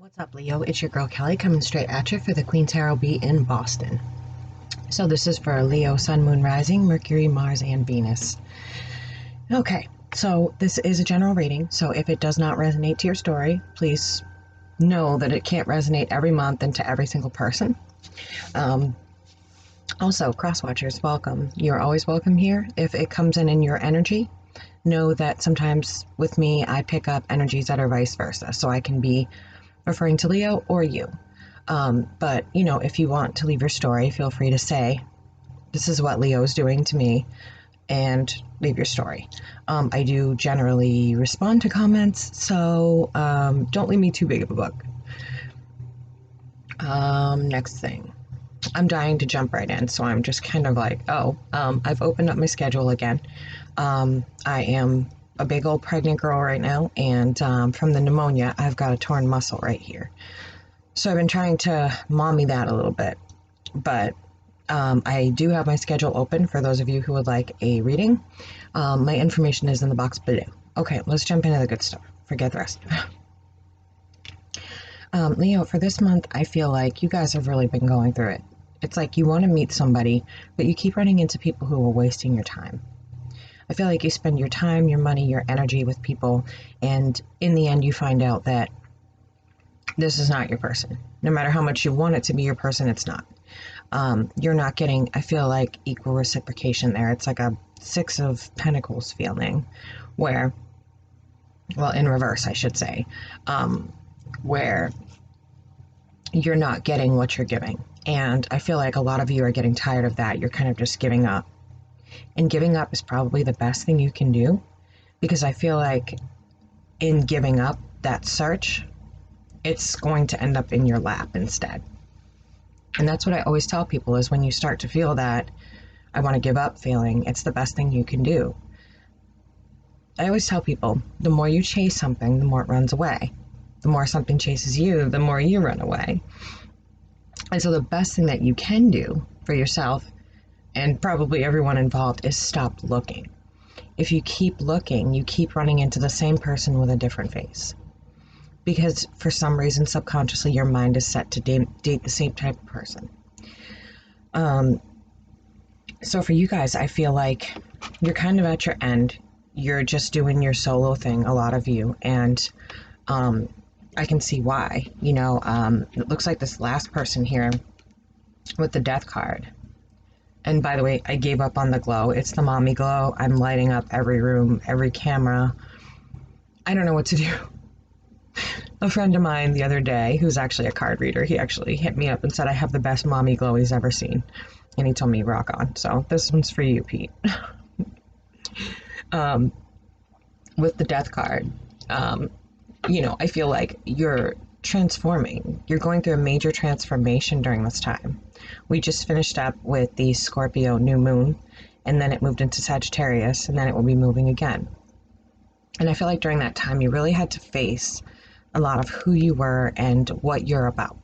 What's up, Leo? It's your girl Kelly coming straight at you for the Queen Tarot Bee in Boston. So this is for Leo, Sun, Moon, Rising, Mercury, Mars, and Venus. Okay, so this is a general reading, so if it does not resonate to your story, please know that it can't resonate every month and to every single person. Also, cross-watchers, welcome. You're always welcome here. If it comes in your energy, know that sometimes with me, I pick up energies that are vice versa, so I can be referring to Leo or you. But, you know, if you want to leave your story, feel free to say, this is what Leo is doing to me, and leave your story. I do generally respond to comments, so don't leave me too big of a book. Next thing. I'm dying to jump right in, so I'm just kind of like, I've opened up my schedule again. I am a big old pregnant girl right now, and from the pneumonia, I've got a torn muscle right here. So I've been trying to mommy that a little bit, but I do have my schedule open for those of you who would like a reading. My information is in the box below. Okay, let's jump into the good stuff. Forget the rest. Leo, for this month, I feel like you guys have really been going through it. It's like you want to meet somebody, but you keep running into people who are wasting your time. I feel like you spend your time, your money, your energy with people, and in the end you find out that this is not your person. No matter how much you want it to be your person, it's not. You're not getting, I feel like, equal reciprocation there. It's like a Six of Pentacles feeling where, well, in reverse, I should say, where you're not getting what you're giving. And I feel like a lot of you are getting tired of that. You're kind of just giving up. And giving up is probably the best thing you can do, because I feel like in giving up that search, it's going to end up in your lap instead. And that's what I always tell people, is when you start to feel that I want to give up feeling, it's the best thing you can do. I always tell people, the more you chase something, the more it runs away. The more something chases you, the more you run away. And so the best thing that you can do for yourself, and probably everyone involved, is stop looking. If you keep looking, you keep running into the same person with a different face. Because for some reason, subconsciously, your mind is set to date the same type of person. So for you guys, I feel like you're kind of at your end. You're just doing your solo thing, a lot of you. And I can see why. You know, it looks like this last person here with the Death card. And by the way, I gave up on the glow. It's the mommy glow. I'm lighting up every room, every camera. I don't know what to do. A friend of mine the other day, who's actually a card reader, he actually hit me up and said I have the best mommy glow he's ever seen. And he told me rock on. So this one's for you, Pete. With the Death card, you know, I feel like you're transforming. You're going through a major transformation during this time. We just finished up with the Scorpio new moon, and then it moved into Sagittarius, and then it will be moving again. And I feel like during that time, you really had to face a lot of who you were and what you're about.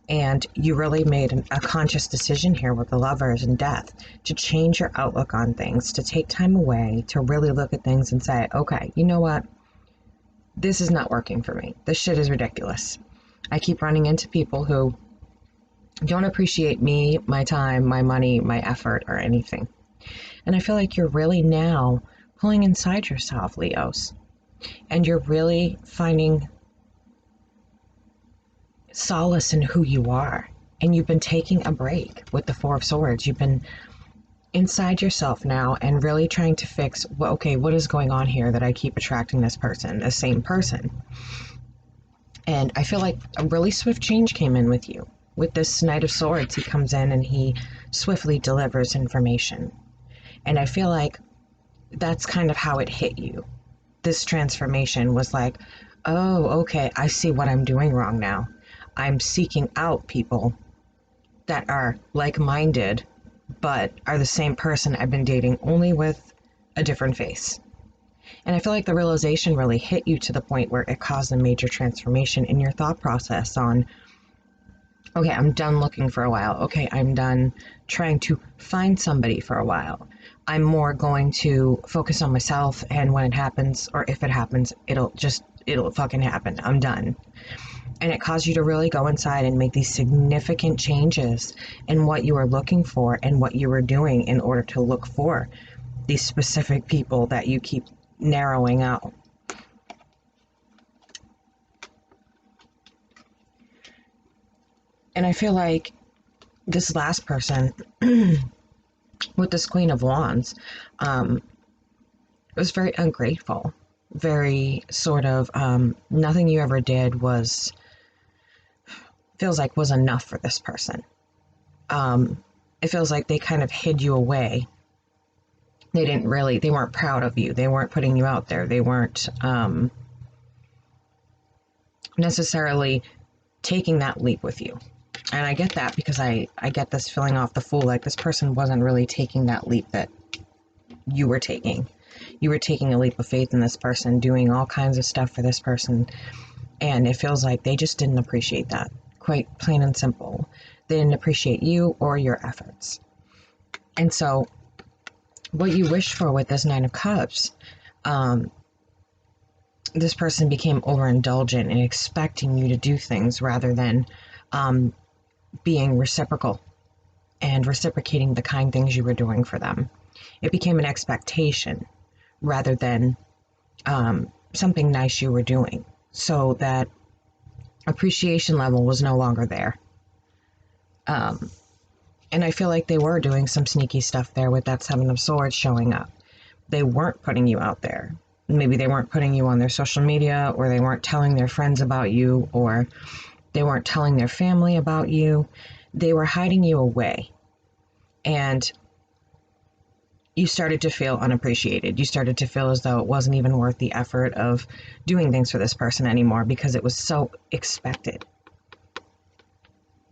And you really made a conscious decision here with the Lovers and Death to change your outlook on things, to take time away, to really look at things and say, okay, you know what? This is not working for me. This shit is ridiculous. I keep running into people who don't appreciate me, my time, my money, my effort, or anything. And I feel like you're really now pulling inside yourself, Leos. And you're really finding solace in who you are. And you've been taking a break with the Four of Swords. You've been inside yourself now and really trying to fix, well, okay, what is going on here that I keep attracting this person, the same person? And I feel like a really swift change came in with you. With this Knight of Swords, he comes in and he swiftly delivers information. And I feel like that's kind of how it hit you. This transformation was like, oh, okay, I see what I'm doing wrong now. I'm seeking out people that are like-minded, but are the same person I've been dating, only with a different face. And I feel like the realization really hit you to the point where it caused a major transformation in your thought process on, okay, I'm done looking for a while. Okay, I'm done trying to find somebody for a while. I'm more going to focus on myself, and when it happens, or if it happens, it'll fucking happen. I'm done. And it caused you to really go inside and make these significant changes in what you were looking for and what you were doing in order to look for these specific people that you keep narrowing out. And I feel like this last person with this Queen of Wands was very ungrateful, very sort of nothing you ever did feels like was enough for this person. It feels like they kind of hid you away. They weren't proud of you. They weren't putting you out there. They weren't necessarily taking that leap with you. And I get that, because I get this feeling off the Fool, like this person wasn't really taking that leap that you were taking. You were taking a leap of faith in this person, doing all kinds of stuff for this person, and it feels like they just didn't appreciate that. Quite plain and simple. They didn't appreciate you or your efforts. And so what you wished for with this Nine of Cups, this person became overindulgent in expecting you to do things rather than being reciprocal and reciprocating the kind things you were doing for them. It became an expectation rather than something nice you were doing. So that appreciation level was no longer there. And I feel like they were doing some sneaky stuff there with that Seven of Swords showing up. They weren't putting you out there. Maybe they weren't putting you on their social media, or they weren't telling their friends about you, or they weren't telling their family about you. They were hiding you away. And you started to feel unappreciated. You started to feel as though it wasn't even worth the effort of doing things for this person anymore, because it was so expected.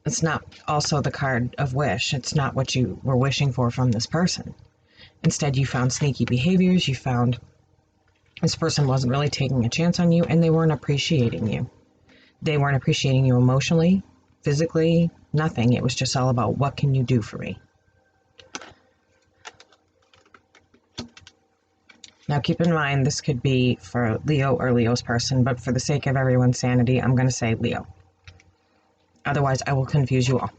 It's not also the card of wish. It's not what you were wishing for from this person. Instead, you found sneaky behaviors. You found this person wasn't really taking a chance on you, and they weren't appreciating you. They weren't appreciating you emotionally, physically, nothing. It was just all about, what can you do for me? Now, keep in mind, this could be for Leo or Leo's person, but for the sake of everyone's sanity, I'm going to say Leo. Otherwise, I will confuse you all.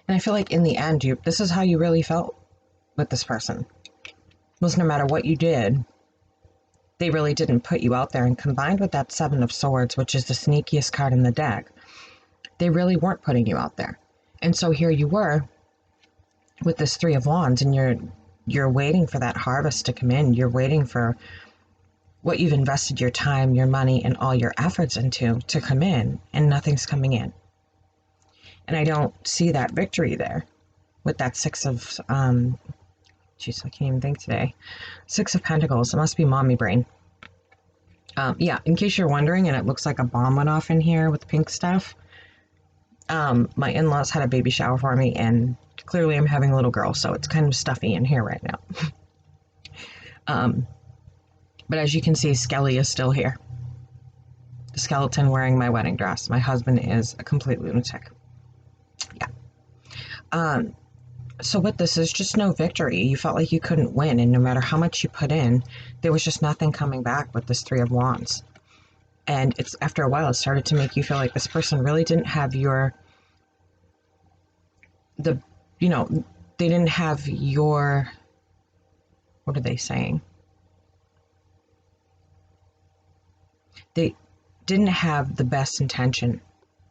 And I feel like in the end, this is how you really felt with this person. Was no matter what you did, they really didn't put you out there. And combined with that Seven of Swords, which is the sneakiest card in the deck, they really weren't putting you out there. And so here you were with this Three of Wands, and you're waiting for that harvest to come in. You're waiting for what you've invested your time, your money, and all your efforts into to come in, and nothing's coming in. And I don't see that victory there with that Six of, jeez, I can't even think today. Six of Pentacles. It must be mommy brain. Yeah, in case you're wondering, and it looks like a bomb went off in here with pink stuff. My in-laws had a baby shower for me, and clearly I'm having a little girl, so it's kind of stuffy in here right now. But as you can see, Skelly is still here. The skeleton wearing my wedding dress. My husband is a complete lunatic. Yeah. So with this, there's just no victory. You felt like you couldn't win, and no matter how much you put in, there was just nothing coming back with this Three of Wands. And it's after a while, it started to make you feel like this person really didn't have they didn't have your, what are they saying? They didn't have the best intention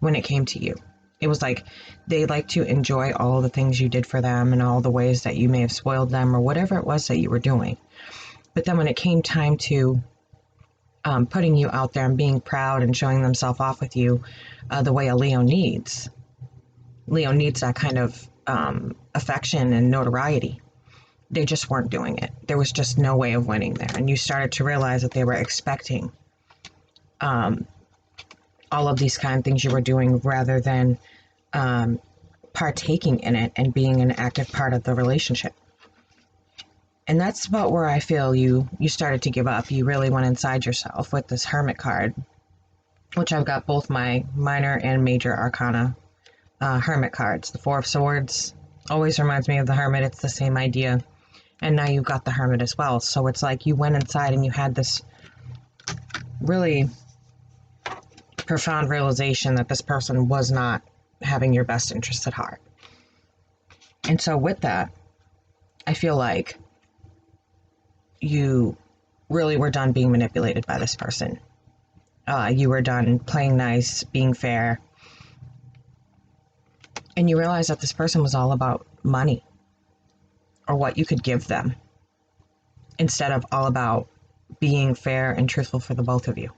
when it came to you. It was like they like to enjoy all the things you did for them and all the ways that you may have spoiled them or whatever it was that you were doing. But then when it came time to putting you out there and being proud and showing themselves off with you the way a Leo needs that kind of affection and notoriety. They just weren't doing it. There was just no way of winning there. And you started to realize that they were expecting all of these kind of things you were doing rather than partaking in it and being an active part of the relationship. And that's about where I feel you started to give up. You really went inside yourself with this Hermit card, which I've got both my minor and major arcana Hermit cards. The Four of Swords always reminds me of the Hermit. It's the same idea. And now you've got the Hermit as well. So it's like you went inside and you had this really profound realization that this person was not having your best interests at heart. And so with that, I feel like you really were done being manipulated by this person. You were done playing nice, being fair. And you realized that this person was all about money or what you could give them instead of all about being fair and truthful for the both of you.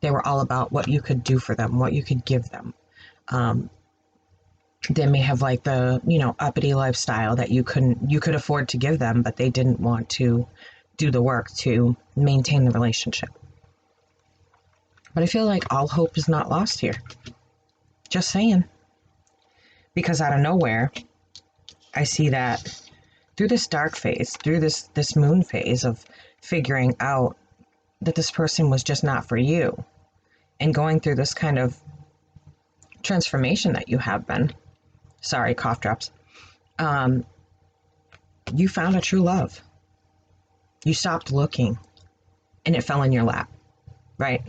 They were all about what you could do for them, what you could give them. They may have like the, uppity lifestyle that you could afford to give them, but they didn't want to do the work to maintain the relationship. But I feel like all hope is not lost here. Just saying. Because out of nowhere, I see that through this dark phase, through this moon phase of figuring out that this person was just not for you, and going through this kind of transformation that you have been, sorry, cough drops, you found a true love. You stopped looking, and it fell in your lap, right?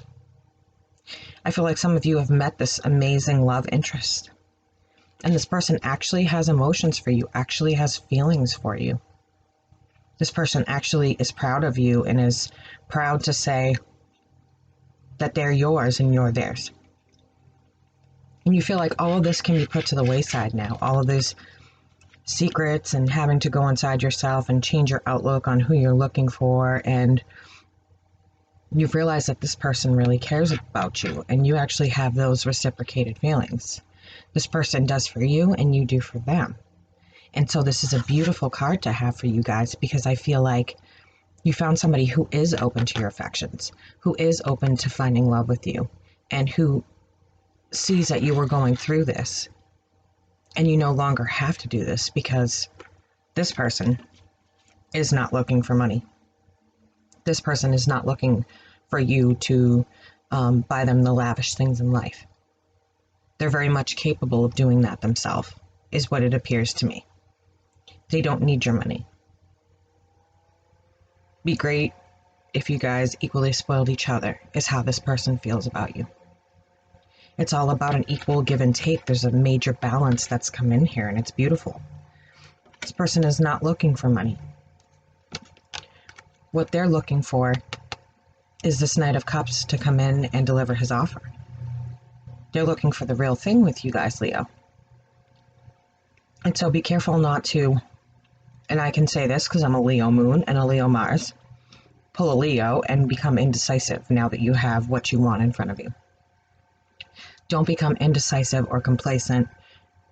I feel like some of you have met this amazing love interest, and this person actually has emotions for you, actually has feelings for you. This person actually is proud of you and is proud to say that they're yours and you're theirs. And you feel like all of this can be put to the wayside now. All of these secrets and having to go inside yourself and change your outlook on who you're looking for. And you've realized that this person really cares about you and you actually have those reciprocated feelings. This person does for you and you do for them. And so this is a beautiful card to have for you guys, because I feel like you found somebody who is open to your affections, who is open to finding love with you, and who sees that you were going through this and you no longer have to do this, because this person is not looking for money. This person is not looking for you to buy them the lavish things in life. They're very much capable of doing that themselves, is what it appears to me. They don't need your money. Be great if you guys equally spoiled each other, is how this person feels about you. It's all about an equal give and take. There's a major balance that's come in here, and it's beautiful. This person is not looking for money. What they're looking for is this Knight of Cups to come in and deliver his offer. They're looking for the real thing with you guys, Leo. And so be careful not to, and I can say this because I'm a Leo moon and a Leo Mars, pull a Leo and become indecisive now that you have what you want in front of you. Don't become indecisive or complacent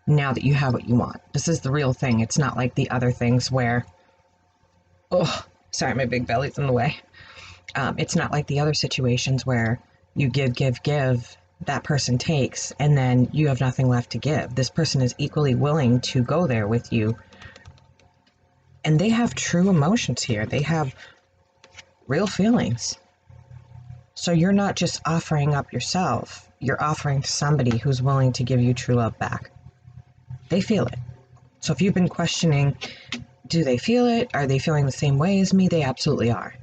now that you have what you want. This is the real thing. It's not like the other things where, oh, sorry, my big belly's in the way. It's not like the other situations where you give, that person takes, and then you have nothing left to give. This person is equally willing to go there with you. And they have true emotions here. They have real feelings. So you're not just offering up yourself. You're offering to somebody who's willing to give you true love back. They feel it. So if you've been questioning, do they feel it? Are they feeling the same way as me? They absolutely are.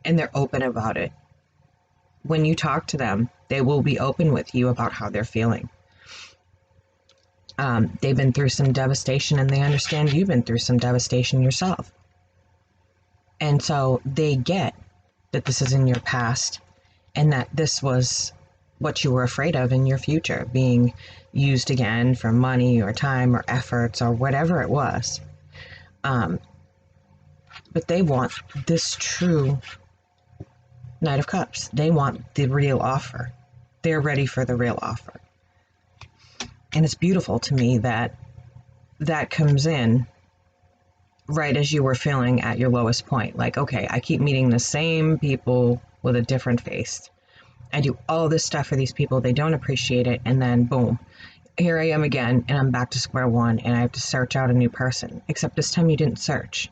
And they're open about it. When you talk to them, they will be open with you about how they're feeling. They've been through some devastation, and they understand you've been through some devastation yourself. And so they get that this is in your past, and that this was what you were afraid of in your future, being used again for money or time or efforts or whatever it was. But they want this true Knight of Cups. They want the real offer. They're ready for the real offer. And it's beautiful to me that that comes in right as you were feeling at your lowest point. Like, okay, I keep meeting the same people with a different face. I do all this stuff for these people. They don't appreciate it. And then boom, here I am again, and I'm back to square one, and I have to search out a new person. Except this time you didn't search.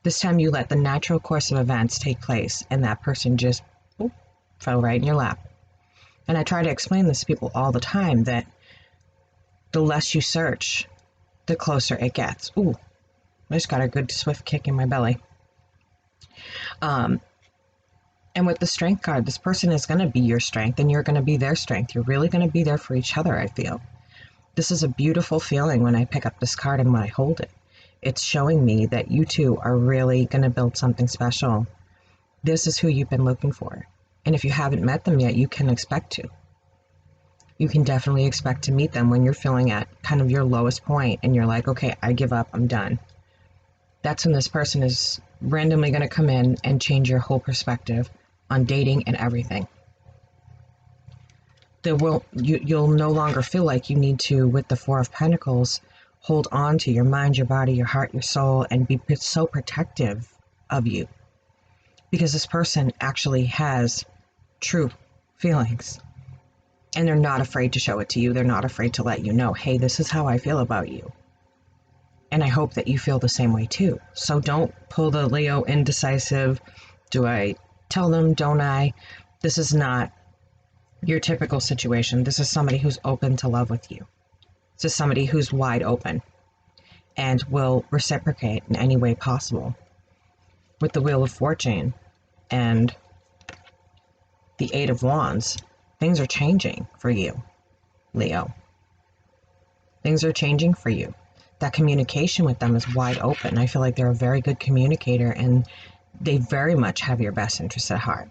This time you let the natural course of events take place, and that person just fell right in your lap. And I try to explain this to people all the time, that the less you search, the closer it gets. Ooh, I just got a good swift kick in my belly. And with the strength card, this person is going to be your strength and you're going to be their strength. You're really going to be there for each other, I feel. This is a beautiful feeling when I pick up this card and when I hold it. It's showing me that you two are really going to build something special. This is who you've been looking for. And if you haven't met them yet, you can expect to. You can definitely expect to meet them when you're feeling at kind of your lowest point and you're like, okay, I give up, I'm done. That's when this person is randomly going to come in and change your whole perspective on dating and everything. You'll no longer feel like you need to, with the Four of Pentacles, hold on to your mind, your body, your heart, your soul, and be so protective of you. Because this person actually has true feelings. And they're not afraid to show it to you. They're not afraid to let you know, hey, this is how I feel about you. And I hope that you feel the same way too. So don't pull the Leo indecisive. Do I tell them? Don't I? This is not your typical situation. This is somebody who's open to love with you. This is somebody who's wide open and will reciprocate in any way possible. With the Wheel of Fortune and the Eight of Wands, things are changing for you, Leo. Things are changing for you. That communication with them is wide open. I feel like they're a very good communicator and they very much have your best interests at heart.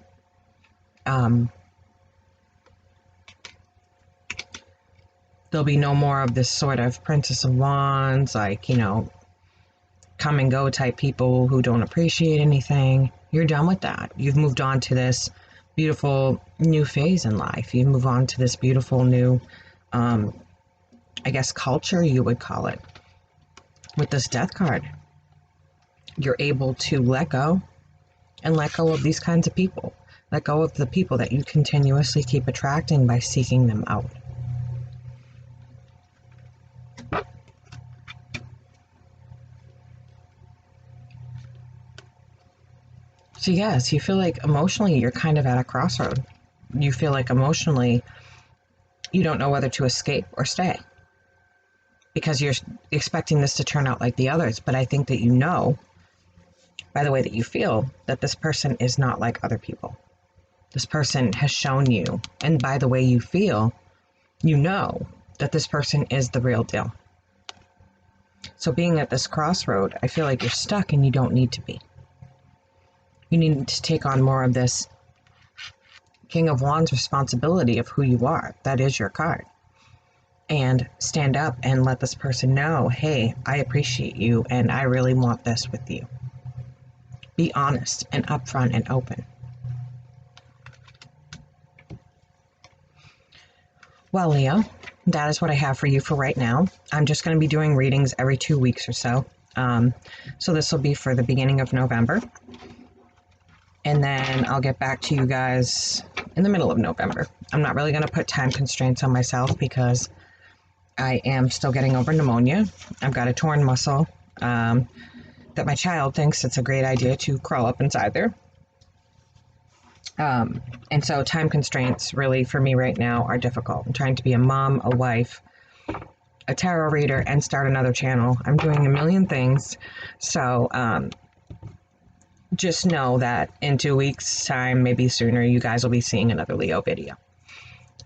There'll be no more of this sort of Princess of Wands, like, come and go type people who don't appreciate anything. You're done with that. You've moved on to this beautiful new phase in life. You move on to this beautiful new, I guess, culture, you would call it. With this Death card, you're able to let go and let go of these kinds of people. Let go of the people that you continuously keep attracting by seeking them out. So yes, you feel like emotionally you're kind of at a crossroad. You feel like emotionally you don't know whether to escape or stay because you're expecting this to turn out like the others. But I think that you know, by the way that you feel, that this person is not like other people. This person has shown you, and by the way you feel, you know that this person is the real deal. So being at this crossroad, I feel like you're stuck and you don't need to be. You need to take on more of this King of Wands responsibility of who you are. That is your card. And stand up and let this person know, hey, I appreciate you and I really want this with you. Be honest and upfront and open. Well, Leo, that is what I have for you for right now. I'm just going to be doing readings every 2 weeks or so. So this will be for the beginning of November. And then I'll get back to you guys in the middle of November. I'm not really going to put time constraints on myself because I am still getting over pneumonia. I've got a torn muscle that my child thinks it's a great idea to crawl up inside there. And so time constraints really for me right now are difficult. I'm trying to be a mom, a wife, a tarot reader, and start another channel. I'm doing a million things. So just know that in 2 weeks' time, maybe sooner, you guys will be seeing another Leo video.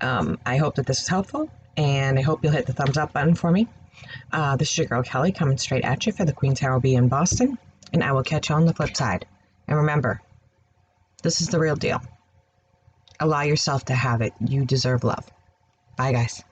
I hope that this is helpful, and I hope you'll hit the thumbs up button for me. This is your girl Kelly coming straight at you for the Queen Tarot Bee in Boston, and I will catch you on the flip side. And remember, this is the real deal. Allow yourself to have it. You deserve love. Bye, guys.